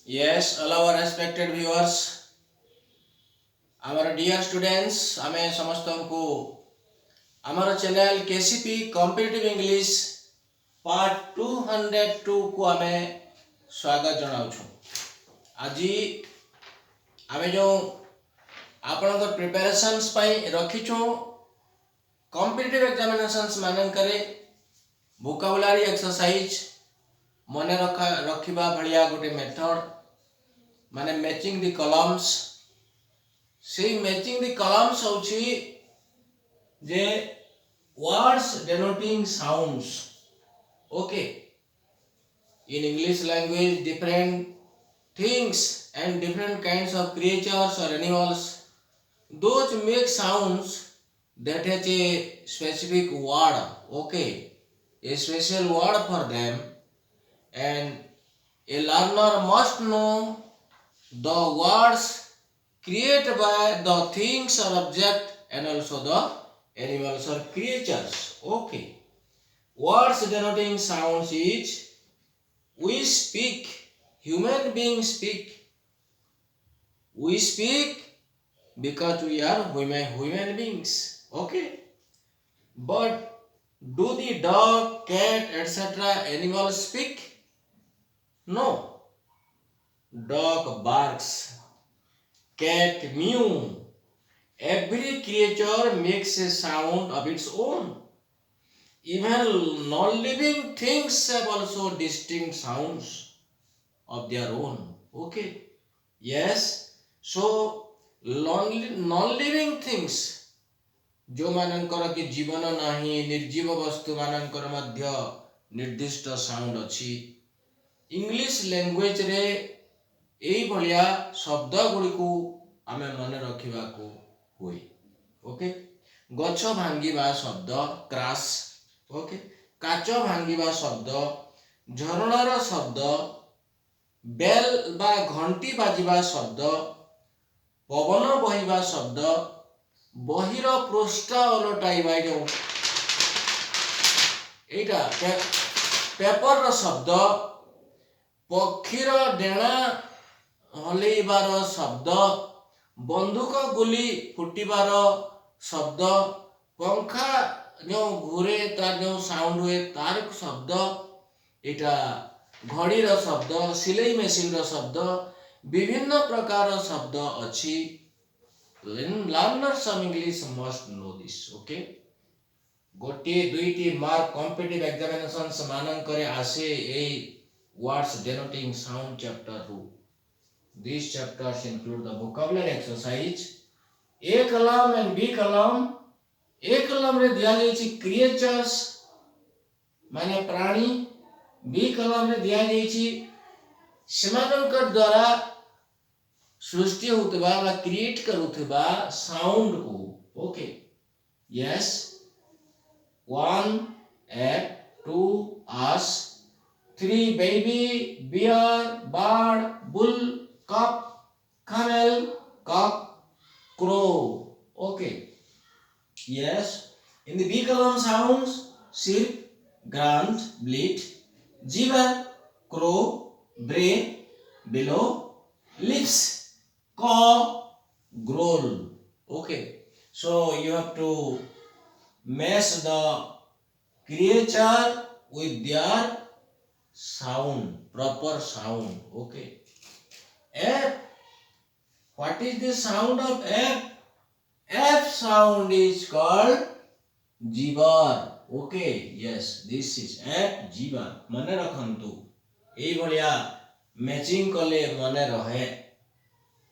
Yes, all our respected viewers, our dear students, आमे समस्तंकु आमर channel KCP competitive English part 202 को आमे स्वागत जनाउछु। आज आमे जो आपनकर प्रिपरेशंस पई रखिछु कॉम्पिटिटिव एग्जामिनेशंस मानन करे वोकाबुलरी एक्सरसाइज मने रखिबा भलिया गोटे मेथड माने मैचिंग द कॉलम्स से मैचिंग द कॉलम्स होची जे words denoting sounds. Okay, in English language different things and different kinds of creatures or animals, those make sounds that has a specific word. Okay, a special word for them, and a learner must know the words created by the things or object and also the animals or creatures. Okay, words denoting sounds is we speak, human beings speak. We speak because we are human beings. Okay, but do the dog, cat, etc. animals speak? No. Dog barks, cat mew. Every creature makes a sound of its own. Even non-living things have also distinct sounds of their own. Okay. Yes. So non-living things जो मानकर कि जीवन नाही निर्जीव वस्तु मानकर मध्य निर्दिष्ट sound अछि। इंग्लिश लैंग्वेज रे एई भलिया शब्द गुडी को आमे मने रखिबा को हुई। ओके, गछ भांगीबा शब्द क्रैश। ओके, काच भांगीबा शब्द, झरणार शब्द, बेल बा घंटी बाजिबा शब्द, पवन बहिबा शब्द, बहिर पृष्ठ ओलटाइबा जो एटा पेपर रो शब्द, पक्षीर डेणा हलैबार शब्द, बंदूक गुली फुटिबार शब्द, पंखा जो घूरे तार जो साउंड हुए तार शब्द, एटा घड़ीर शब्द, सिलाई मेसिन रो शब्द, विभिन्न प्रकार शब्द अछि। Learners of English must know this. Okay, गोटे दुईटी मार्क कॉम्पिटिटिव एग्जामिनेशंस मानन करे आसे ए words denoting sound chapter 2. These chapters include the vocabulary exercise. A column and B column. A column रे दिया जायछि creatures माने प्राणी, B column रे दिया जायछि सेमानकर द्वारा सृष्टि होतबा बा क्रिएट करूतबा साउंड को। Okay, yes, 1 egg, 2 ass, 3 baby, bear, bird, bull, cup, camel, cock, crow. Okay, yes, in the B column sounds sheep, grunt, bleat, zebra, crow, bray, below, lips, caw, growl. Okay, so you have to match the creature with their sound, proper sound. Okay, F. What is the sound of F? F sound is called जीवर. Okay, yes, this is F जीवर. मने रखंतु एई भलिया matching कले मने रहे।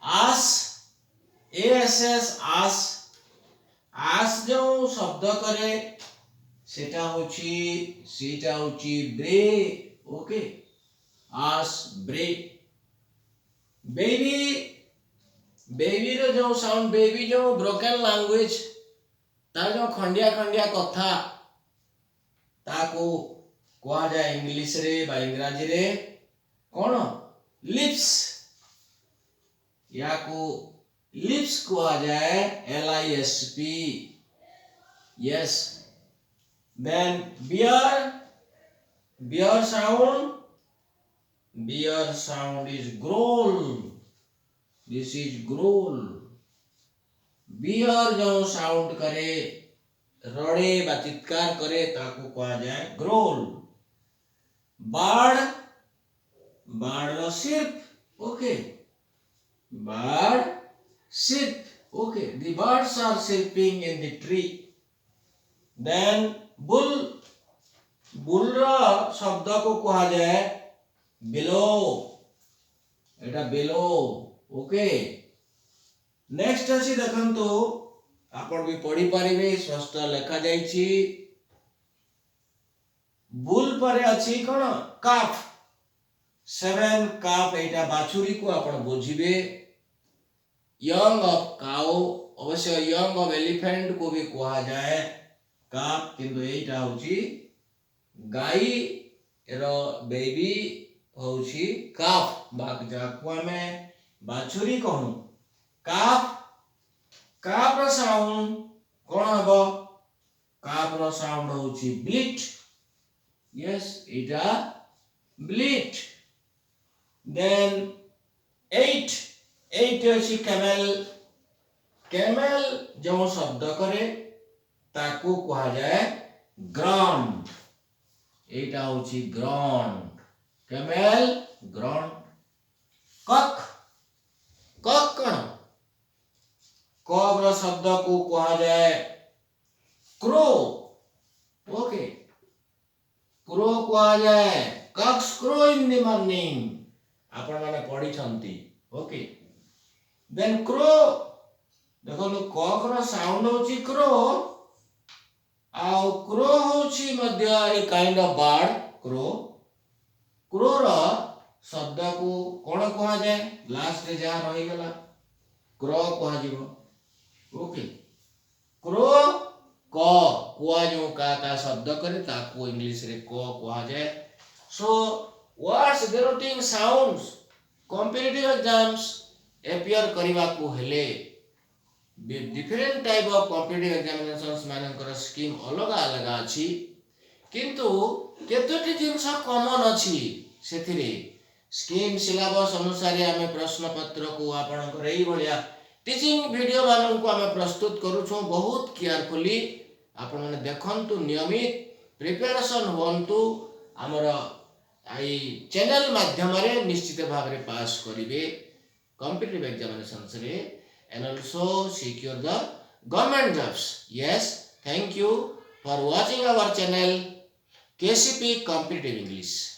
आस, ASS आस, आस जो शब्द करे सेटा होची ब्रे। ओके, आस ब्रे। बेबी, बेबी रो जो साउंड, बेबी जो ब्रोकन लैंग्वेज तार जो खंडिया खंडिया कथा ताको कहा जाए इंग्लिश रे बा इंग्रजी रे कोन लिप्स, या को लिप्स कहा जाए LISP. yes, then bear, bear sound Bear sound is growl. This is growl. Bear जो साउंड करे रड़े बा चित्कार करे ताकू कहा जाए ग्रोल. बार्ड रो सिर्फ okay. Bird sip. Okay, the birds are sipping in the tree. Then bull रा शब्द को कहा जाए below. एटा below. ओके. नेक्स्ट अछि देखंतु आपण भी पढ़ी पारिबे स्पष्ट लिखा जाईछि. बुल परे अछि कोन काफ. 7 काफ एटा बाछुरी को आपण बुझिबे. यंग ऑफ काउ अवश्य यंग ऑफ एलिफेंट को भी कहा जाए काफ किंतु एटा होची गाई रो बेबी होची काफ. बाक जाकु हमें बाछुरी कहू. काफ रो साउंड कोन हबो. काफ रो साउंड होची ब्लीट. यस एटा ब्लीट. देन 8 होची कैमल. कैमल जो शब्द करे ताकू कहा जाए ग्राउंड. एटा होची ग्राउंड. Camel ground. कक कौन कब शब्द को कहा जाए क्रो. ओके. क्रो कहा जाए cocks crow in the morning. आपण माने पढ़ी छंती. ओके. देन क्रो देखो कक रो साउंड होची क्रो. आउ क्रो होची मध्य a kind of bird. Crow रो शब्द को कोन कहा जाए लास्ट रे जा रही गला क्रो कहा जीवो. ओके. क्रो कुआ जो का शब्द करे ताको इंग्लिश रे कहा जाए. So words denoting sounds competitive exams appear करवा को हेले different type of competitive examinations मानकर स्कीम अलग अलग अछि किंतु केतोटी जिंस कॉमन अछि सेथिरे स्कीम सिलेबस अनुसार आमे प्रश्न पत्र को आपण करई भलिया टीचिंग वीडियो मानन को आमे प्रस्तुत करू छो. बहुत केयरफुली आपण माने देखंतु नियमित प्रिपरेशन होंतु. हमर आई चैनल माध्यम रे निश्चित भाव रे पास करिवे competitive examinations re and also secure the government jobs. Yes, thank you for watching our channel KCP Competitive English.